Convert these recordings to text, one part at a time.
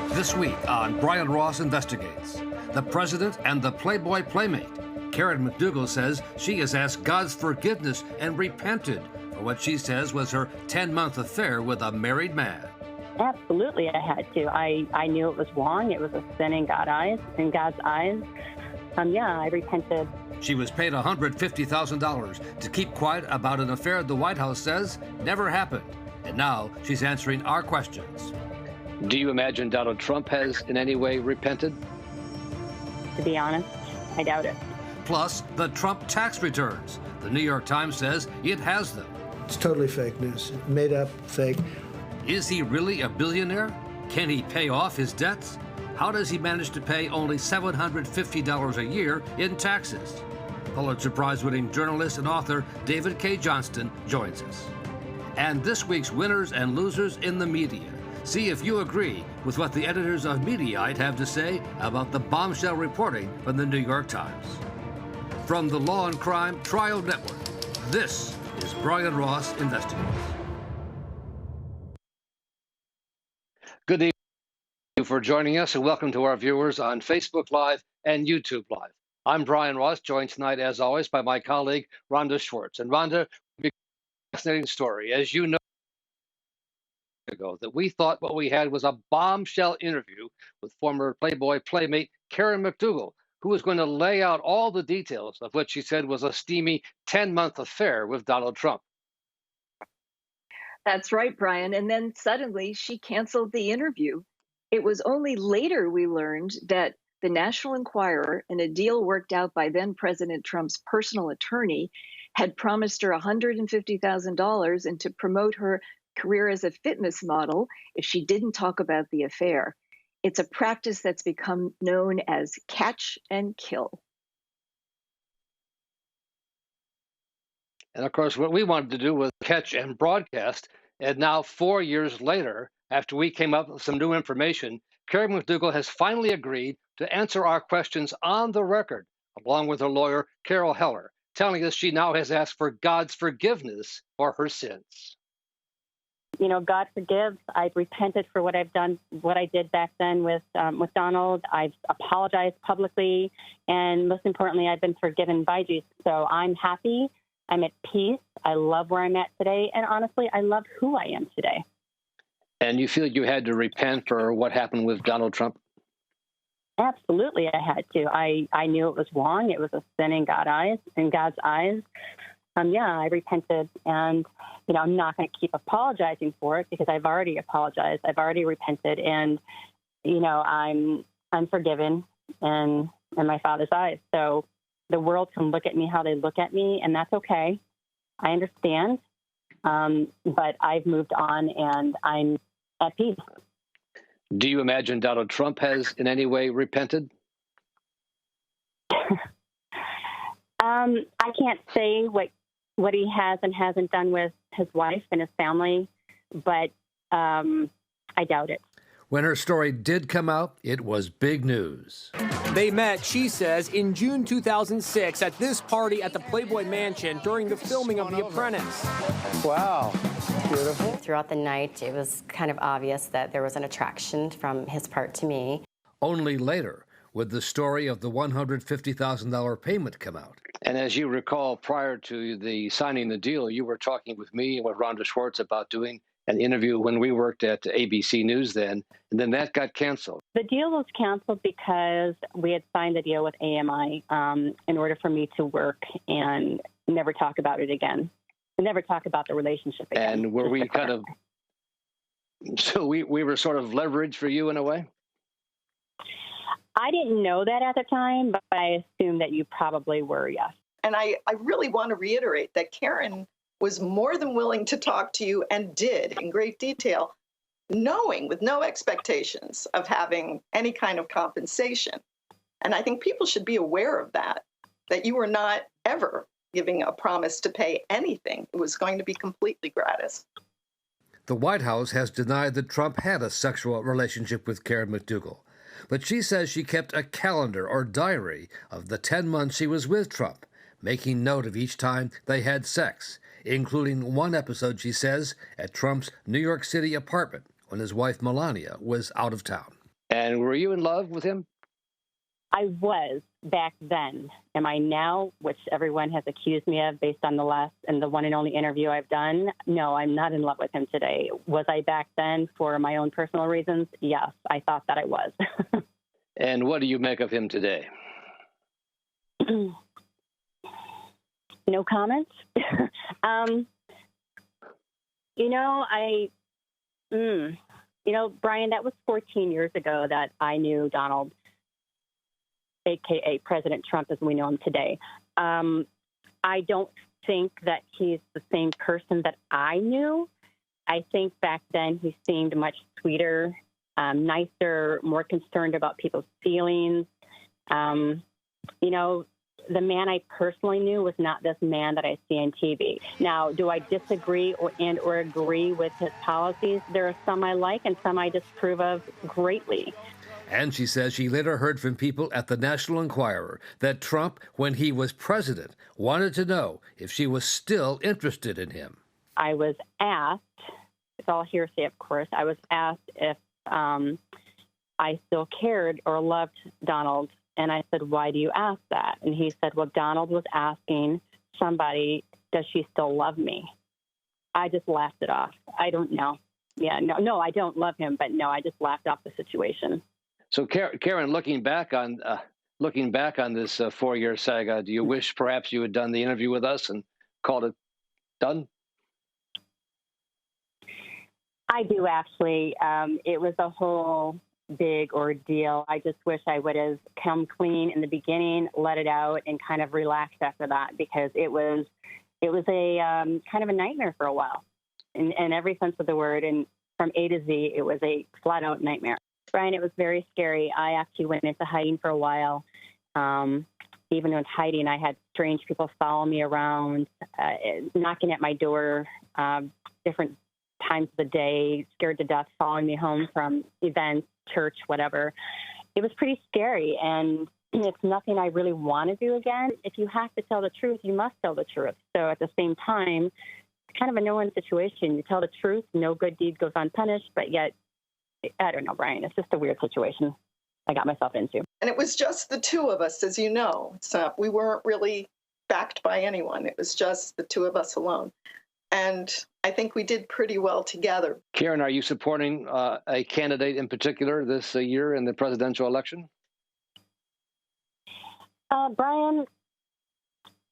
This week on Brian Ross Investigates, the president and the Playboy Playmate. Karen McDougal says she has asked God's forgiveness and repented for what she says was her 10-month affair with a married man. Absolutely, I had to. I knew it was wrong. It was a sin in God's eyes. I repented. She was paid $150,000 to keep quiet about an affair the White House says never happened. And now she's answering our questions. Do you imagine Donald Trump has in any way repented? To be honest, I doubt it. Plus, the Trump tax returns. The New York Times says it has them. It's totally fake news. Made up, fake. Is he really a billionaire? Can he pay off his debts? How does he manage to pay only $750 a year in taxes? Pulitzer Prize-winning journalist and author David K. Johnston joins us. And this week's winners and losers in the media. See if you agree with what the editors of Mediaite have to say about the bombshell reporting from the New York Times. From the Law&Crime Trial Network, this is Brian Ross Investigates. Good evening. Thank you for joining us, and welcome to our viewers on Facebook Live and YouTube Live. I'm Brian Ross, joined tonight, as always, by my colleague, Rhonda Schwartz. And Rhonda, a fascinating story. As you know, ago that we thought what we had was a bombshell interview with former Playboy Playmate Karen McDougal, who was going to lay out all the details of what she said was a steamy 10-month affair with Donald Trump. That's right, Brian. And then suddenly she canceled the interview. It was only later we learned that the National Enquirer, in a deal worked out by then President Trump's personal attorney, had promised her $150,000 and to promote her career as a fitness model if she didn't talk about the affair. It's a practice that's become known as catch and kill. And of course, what we wanted to do was catch and broadcast. And now, 4 years later, after we came up with some new information, Karen McDougal has finally agreed to answer our questions on the record, along with her lawyer, Carol Heller, telling us she now has asked for God's forgiveness for her sins. You know, God forgives. I've repented for what I've done, what I did back then with Donald. I've apologized publicly, and most importantly, I've been forgiven by Jesus. So I'm happy. I'm at peace. I love where I'm at today, and honestly, I love who I am today. And you feel you had to repent for what happened with Donald Trump? Absolutely, I had to. I knew it was wrong. It was a sin in God's eyes. I repented, and I'm not going to keep apologizing for it because I've already apologized. I've already repented, and I'm forgiven in my Father's eyes. So the world can look at me how they look at me, and that's okay. I understand, but I've moved on, and I'm at peace. Do you imagine Donald Trump has in any way repented? I can't say what he has and hasn't done with his wife and his family, but I doubt it. When her story did come out, it was big news. They met, she says, in June 2006 at this party at the Playboy Mansion during the filming of The Apprentice. Wow. Beautiful. Throughout the night, it was kind of obvious that there was an attraction from his part to me. Only later would the story of the $150,000 payment come out. And as you recall, prior to the signing the deal, you were talking with me and with Rhonda Schwartz about doing an interview when we worked at ABC News then, and then that got canceled. The deal was canceled because we had signed the deal with AMI in order for me to work and never talk about it again, never talk about the relationship again. And were we kind of, so we were sort of leverage for you in a way? I didn't know that at the time, but I assumed that you probably were, yes. And I really want to reiterate that Karen was more than willing to talk to you and did in great detail, knowing with no expectations of having any kind of compensation. And I think people should be aware of that you were not ever giving a promise to pay anything. It was going to be completely gratis. The White House has denied that Trump had a sexual relationship with Karen McDougal, but she says she kept a calendar or diary of the 10 months she was with Trump, making note of each time they had sex including one episode, she says, at Trump's New York City apartment when his wife Melania was out of town. And were you in love with him? I was back then. Am I now, which everyone has accused me of based on the last and the one and only interview I've done? No, I'm not in love with him today. Was I back then for my own personal reasons? Yes, I thought that I was. And what do you make of him today? No comments. Brian, that was 14 years ago that I knew Donald, a.k.a. President Trump as we know him today. I don't think that he's the same person that I knew. I think back then he seemed much sweeter, nicer, more concerned about people's feelings. The man I personally knew was not this man that I see on TV. Now, do I disagree or agree with his policies? There are some I like and some I disapprove of greatly. And she says she later heard from people at the National Enquirer that Trump, when he was president, wanted to know if she was still interested in him. I was asked, it's all hearsay, of course, I was asked if I still cared or loved Donald. And I said, why do you ask that? And he said, well, Donald was asking somebody, does she still love me? I just laughed it off. I don't know. Yeah, no, I don't love him, but no, I just laughed off the situation. So, Karen, looking back on this 4-year saga, do you wish perhaps you had done the interview with us and called it done? I do, actually. It was a whole big ordeal. I just wish I would have come clean in the beginning, let it out, and kind of relaxed after that, because it was a kind of a nightmare for a while, in every sense of the word. And from A to Z, it was a flat out nightmare. Brian, it was very scary. I actually went into hiding for a while. Even in hiding, I had strange people follow me around, knocking at my door, different times of the day, scared to death, following me home from events, church, whatever. It was pretty scary, and it's nothing I really want to do again. If you have to tell the truth, you must tell the truth. So at the same time, it's kind of a no-win situation. You tell the truth, no good deed goes unpunished, but yet, I don't know, Brian, it's just a weird situation I got myself into. And it was just the two of us, as you know. So we weren't really backed by anyone. It was just the two of us alone. And I think we did pretty well together. Karen, are you supporting a candidate in particular this year in the presidential election? Brian,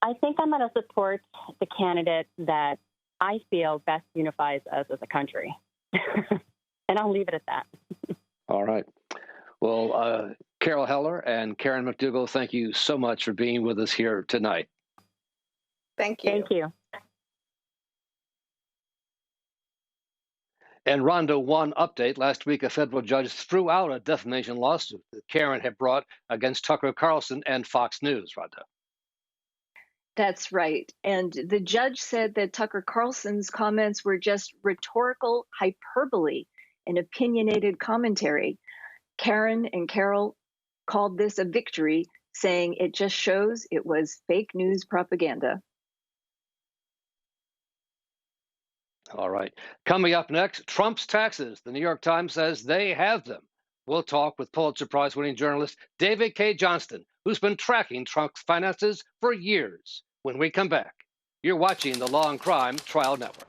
I think I'm going to support the candidate that I feel best unifies us as a country. And I'll leave it at that. All right. Well, Carol Heller and Karen McDougal, thank you so much for being with us here tonight. Thank you. Thank you. And Rhonda, one update. Last week, a federal judge threw out a defamation lawsuit that Karen had brought against Tucker Carlson and Fox News, Rhonda. That's right. And the judge said that Tucker Carlson's comments were just rhetorical hyperbole and opinionated commentary. Karen and Carol called this a victory, saying it just shows it was fake news propaganda. All right. Coming up next, Trump's taxes. The New York Times says they have them. We'll talk with Pulitzer Prize-winning journalist David K. Johnston, who's been tracking Trump's finances for years. When we come back, you're watching the Law and Crime Trial Network.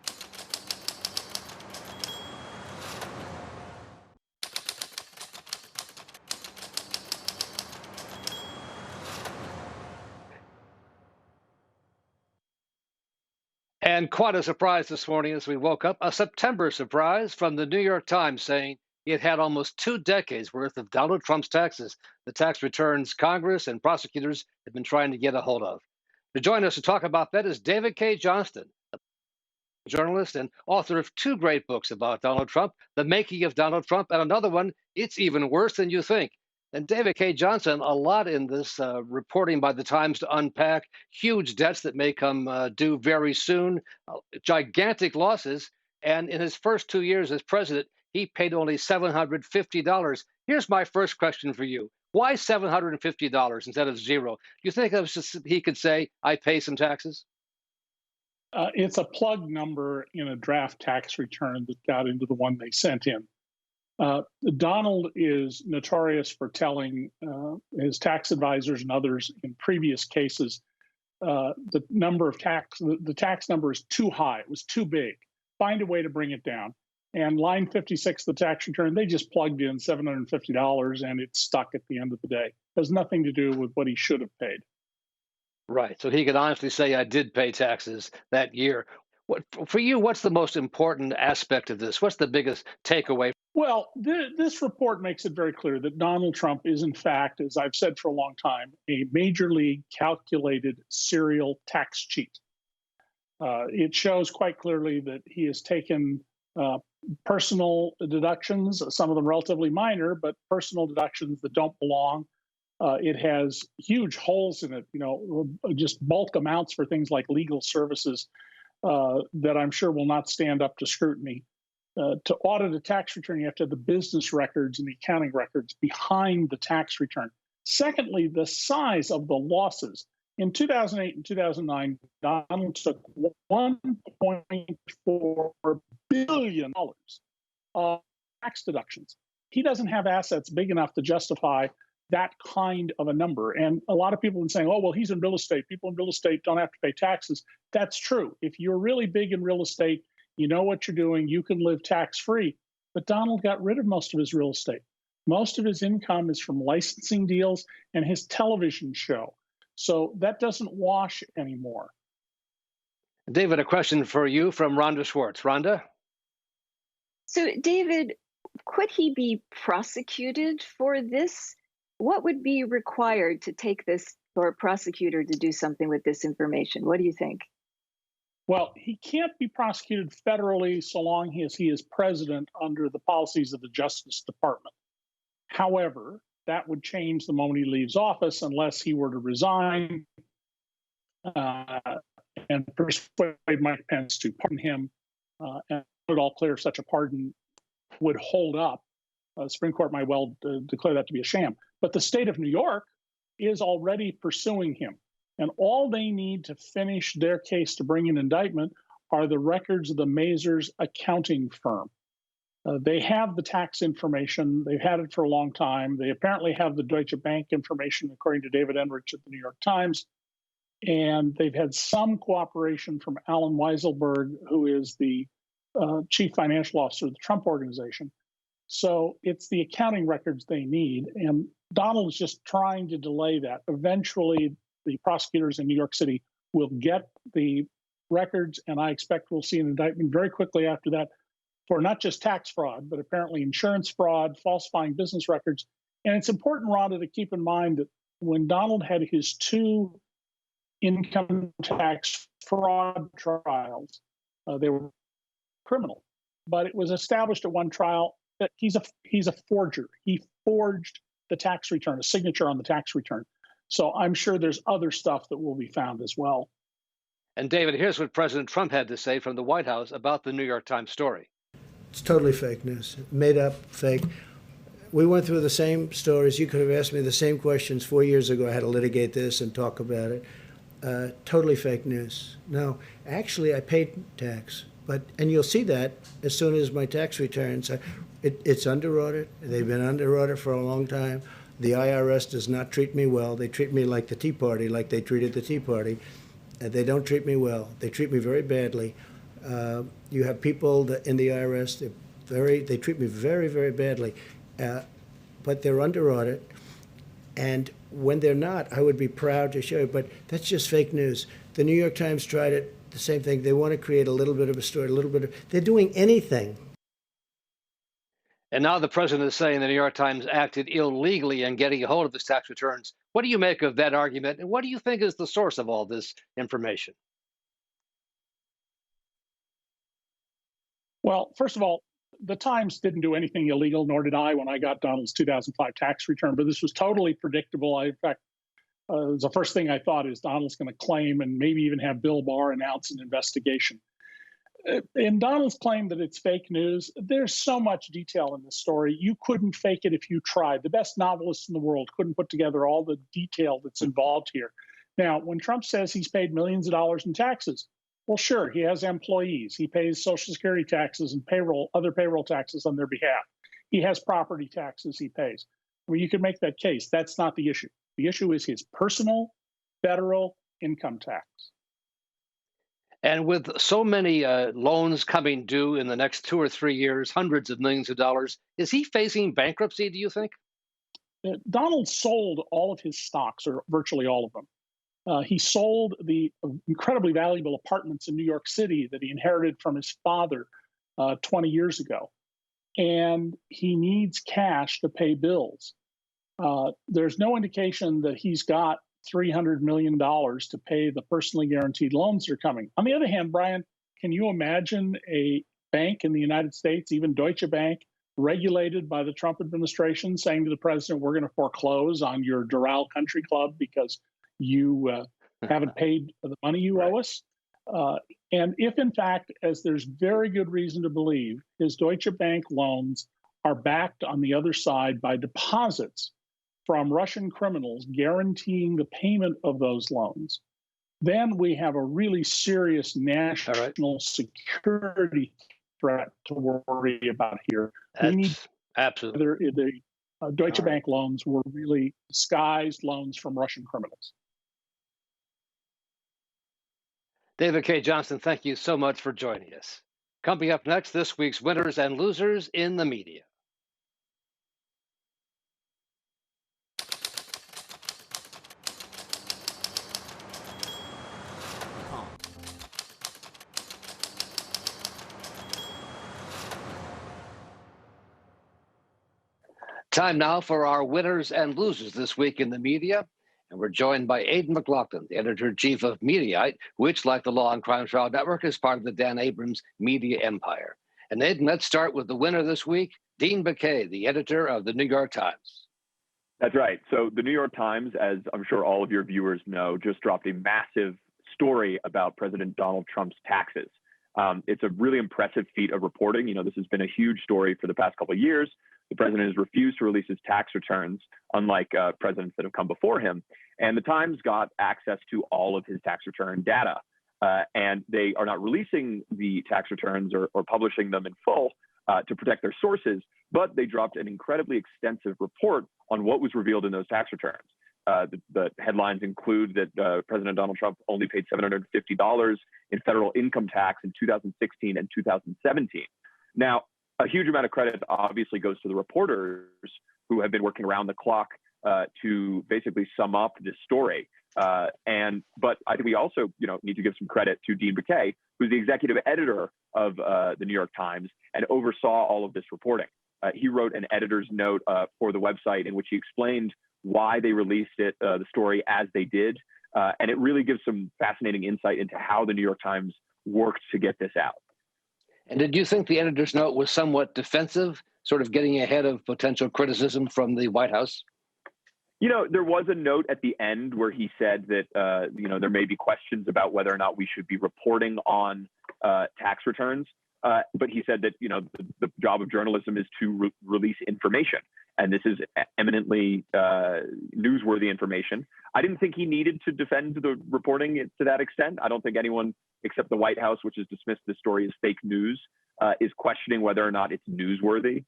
And quite a surprise this morning as we woke up, a September surprise from the New York Times saying it had almost 2 decades worth of Donald Trump's taxes, the tax returns Congress and prosecutors have been trying to get a hold of. To join us to talk about that is David K. Johnston, a journalist and author of 2 great books about Donald Trump, The Making of Donald Trump, and another one, It's Even Worse Than You Think. And David K. Johnston, a lot in this reporting by the Times to unpack huge debts that may come due very soon, gigantic losses. And in his first 2 years as president, he paid only $750. Here's my first question for you. Why $750 instead of zero? Do you think it was just, he could say, I pay some taxes? It's a plug number in a draft tax return that got into the one they sent in. Donald is notorious for telling his tax advisors and others in previous cases the tax number is too high. It was too big. Find a way to bring it down. And line 56, the tax return, they just plugged in $750 and it stuck at the end of the day. It has nothing to do with what he should have paid. Right. So he could honestly say, I did pay taxes that year. For you, what's the most important aspect of this? What's the biggest takeaway? Well, this report makes it very clear that Donald Trump is, in fact, as I've said for a long time, a major league calculated serial tax cheat. It shows quite clearly that he has taken personal deductions, some of them relatively minor, but personal deductions that don't belong. It has huge holes in it, just bulk amounts for things like legal services that I'm sure will not stand up to scrutiny. To audit a tax return, you have to have the business records and the accounting records behind the tax return. Secondly, the size of the losses. In 2008 and 2009, Donald took $1.4 billion of tax deductions. He doesn't have assets big enough to justify that kind of a number. And a lot of people have been saying, oh, well, he's in real estate. People in real estate don't have to pay taxes. That's true. If you're really big in real estate, you know what you're doing, you can live tax-free. But Donald got rid of most of his real estate. Most of his income is from licensing deals and his television show. So that doesn't wash anymore. David, a question for you from Rhonda Schwartz. Rhonda? So, David, could he be prosecuted for this? What would be required to take this for a prosecutor to do something with this information? What do you think? Well, he can't be prosecuted federally so long as he is president under the policies of the Justice Department. However, that would change the moment he leaves office unless he were to resign and persuade Mike Pence to pardon him. And it would all clear such a pardon would hold up. The Supreme Court might well declare that to be a sham. But the state of New York is already pursuing him. And all they need to finish their case to bring an indictment are the records of the Mazars accounting firm. They have the tax information. They've had it for a long time. They apparently have the Deutsche Bank information, according to David Enrich at the New York Times. And they've had some cooperation from Alan Weiselberg, who is the chief financial officer of the Trump Organization. So it's the accounting records they need. And Donald is just trying to delay that. Eventually, the prosecutors in New York City will get the records, and I expect we'll see an indictment very quickly after that for not just tax fraud, but apparently insurance fraud, falsifying business records. And it's important, Rhonda, to keep in mind that when Donald had his two income tax fraud trials, they were criminal. But it was established at one trial that he's a forger. He forged the tax return, a signature on the tax return. So I'm sure there's other stuff that will be found as well. And David, here's what President Trump had to say from the White House about the New York Times story. It's totally fake news, made up, fake. We went through the same stories. You could have asked me the same questions 4 years ago. I had to litigate this and talk about it. Totally fake news. No, actually, I paid tax. And you'll see that as soon as my tax returns. It's under audit. They've been under audit for a long time. The IRS does not treat me well. They treat me like the Tea Party, like they treated the Tea Party. They don't treat me well. They treat me very badly. You have people in the IRS, they treat me very, very badly. But they're under audit. And when they're not, I would be proud to show you. But that's just fake news. The New York Times tried it, the same thing. They want to create a little bit of a story, they're doing anything. And now the president is saying the New York Times acted illegally in getting a hold of his tax returns. What do you make of that argument? And what do you think is the source of all this information? Well, first of all, the Times didn't do anything illegal, nor did I when I got Donald's 2005 tax return. But this was totally predictable. In fact, the first thing I thought is Donald's going to claim and maybe even have Bill Barr announce an investigation. In Donald's claim that it's fake news, there's so much detail in this story. You couldn't fake it if you tried. The best novelists in the world couldn't put together all the detail that's involved here. Now, when Trump says he's paid millions of dollars in taxes, Well, sure, he has employees. He pays Social Security taxes and other payroll taxes on their behalf. He has property taxes he pays. I mean, you could make that case. That's not the issue. The issue is his personal federal income tax. And with so many loans coming due in the next 2 or 3 years, hundreds of millions of dollars, is he facing bankruptcy, do you think? Donald sold all of his stocks, or virtually all of them. He sold the incredibly valuable apartments in New York City that he inherited from his father 20 years ago. And he needs cash to pay bills. There's no indication that he's got $300 million to pay the personally guaranteed loans that are coming. On the other hand, Brian, can you imagine a bank in the United States, even Deutsche Bank, regulated by the Trump administration, saying to the president, we're going to foreclose on your Doral Country Club because you haven't paid the money you owe us? And if, in fact, as there's very good reason to believe, his Deutsche Bank loans are backed on the other side by deposits from Russian criminals guaranteeing the payment of those loans, then we have a really serious national security threat to worry about here. Absolutely. The Deutsche Bank loans were really disguised loans from Russian criminals. David K. Johnston, thank you so much for joining us. Coming up next, this week's winners and losers in the media. Time now for our winners and losers this week in the media. And we're joined by Aidan Mclaughlin, the editor-in-chief of Mediaite, which, like the Law and Crime Trial Network, is part of the Dan Abrams media empire. And Aidan, let's start with the winner this week, Dean Baquet, the editor of the New York Times. That's right. So the New York Times, as I'm sure all of your viewers know, just dropped a massive story about President Donald Trump's taxes. It's a really impressive feat of reporting. You know, this has been a huge story for the past couple of years. The president has refused to release his tax returns, unlike presidents that have come before him. And the Times got access to all of his tax return data. And they are not releasing the tax returns or publishing them in full to protect their sources, but they dropped an incredibly extensive report on what was revealed in those tax returns. The headlines include that President Donald Trump only paid $750 in federal income tax in 2016 and 2017. Now, a huge amount of credit obviously goes to the reporters who have been working around the clock to basically sum up this story. But I think we also, need to give some credit to Dean Baquet, who's the executive editor of the New York Times and oversaw all of this reporting. He wrote an editor's note for the website in which he explained why they released the story as they did. And it really gives some fascinating insight into how the New York Times worked to get this out. And did you think the editor's note was somewhat defensive, sort of getting ahead of potential criticism from the White House? There was a note at the end where he said that, there may be questions about whether or not we should be reporting on tax returns. But he said that, the job of journalism is to release information. And this is eminently newsworthy information. I didn't think he needed to defend the reporting to that extent. I don't think anyone except the White House, which has dismissed this story as fake news, is questioning whether or not it's newsworthy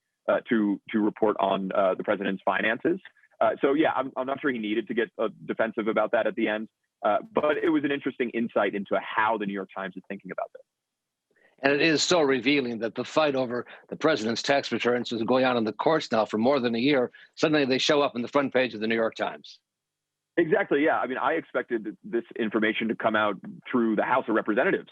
to report on the president's finances. I'm not sure he needed to get defensive about that at the end. But it was an interesting insight into how the New York Times is thinking about this. And it is so revealing that the fight over the president's tax returns is going on in the courts now for more than a year. Suddenly they show up on the front page of the New York Times. Exactly. Yeah. I mean, I expected this information to come out through the House of Representatives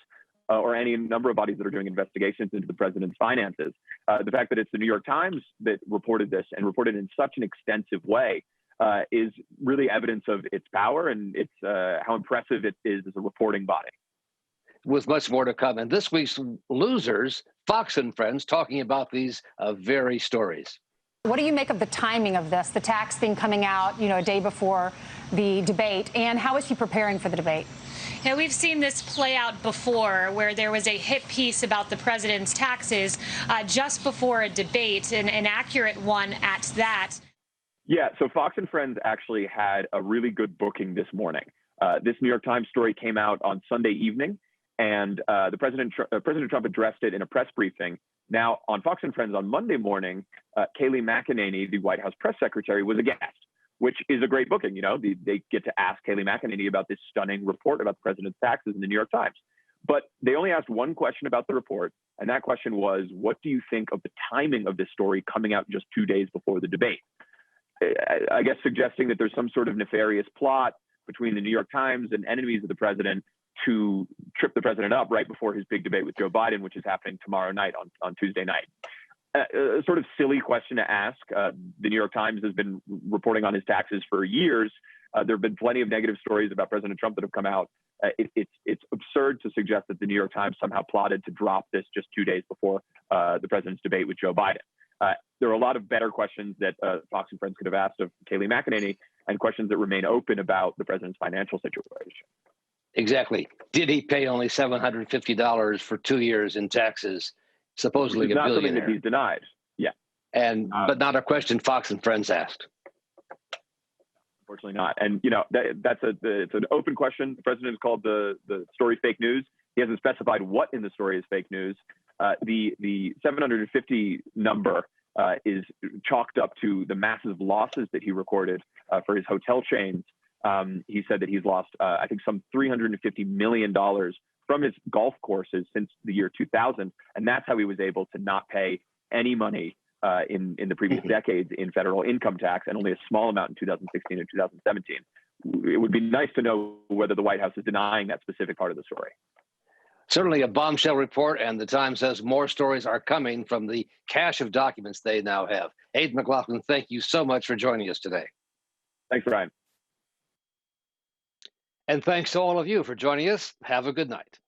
or any number of bodies that are doing investigations into the president's finances. The fact that it's the New York Times that reported this and reported in such an extensive way is really evidence of its power and its how impressive it is as a reporting body. With much more to come. And this week's losers, Fox and Friends, talking about these very stories. What do you make of the timing of this, the tax thing coming out, a day before the debate? And how is he preparing for the debate? Yeah, we've seen this play out before, where there was a hit piece about the president's taxes just before a debate, an accurate one at that. Yeah, so Fox and Friends actually had a really good booking this morning. This New York Times story came out on Sunday evening. And President Trump addressed it in a press briefing. Now, on Fox and Friends on Monday morning, Kayleigh McEnany, the White House press secretary, was a guest, which is a great booking. You know, they get to ask Kayleigh McEnany about this stunning report about the president's taxes in the New York Times. But they only asked one question about the report, and that question was, what do you think of the timing of this story coming out just 2 days before the debate? I guess suggesting that there's some sort of nefarious plot between the New York Times and enemies of the president to trip the president up right before his big debate with Joe Biden, which is happening tomorrow night on Tuesday night. A sort of silly question to ask. The New York Times has been reporting on his taxes for years. There have been plenty of negative stories about President Trump that have come out. It's absurd to suggest that the New York Times somehow plotted to drop this just 2 days before the president's debate with Joe Biden. There are a lot of better questions that Fox and Friends could have asked of Kayleigh McEnany, and questions that remain open about the president's financial situation. Exactly. Did he pay only $750 for 2 years in taxes? Supposedly a billionaire. Something that he's denied. Yeah. And but not a question Fox and Friends asked. Unfortunately not. And, you know, it's an open question. The president has called the story fake news. He hasn't specified what in the story is fake news. The 750 number is chalked up to the massive losses that he recorded for his hotel chains. He said that he's lost, I think, some $350 million from his golf courses since the year 2000. And that's how he was able to not pay any money in the previous decades in federal income tax, and only a small amount in 2016 and 2017. It would be nice to know whether the White House is denying that specific part of the story. Certainly a bombshell report, and the Times says more stories are coming from the cache of documents they now have. Aidan Mclaughlin, thank you so much for joining us today. Thanks, Ryan. And thanks to all of you for joining us. Have a good night.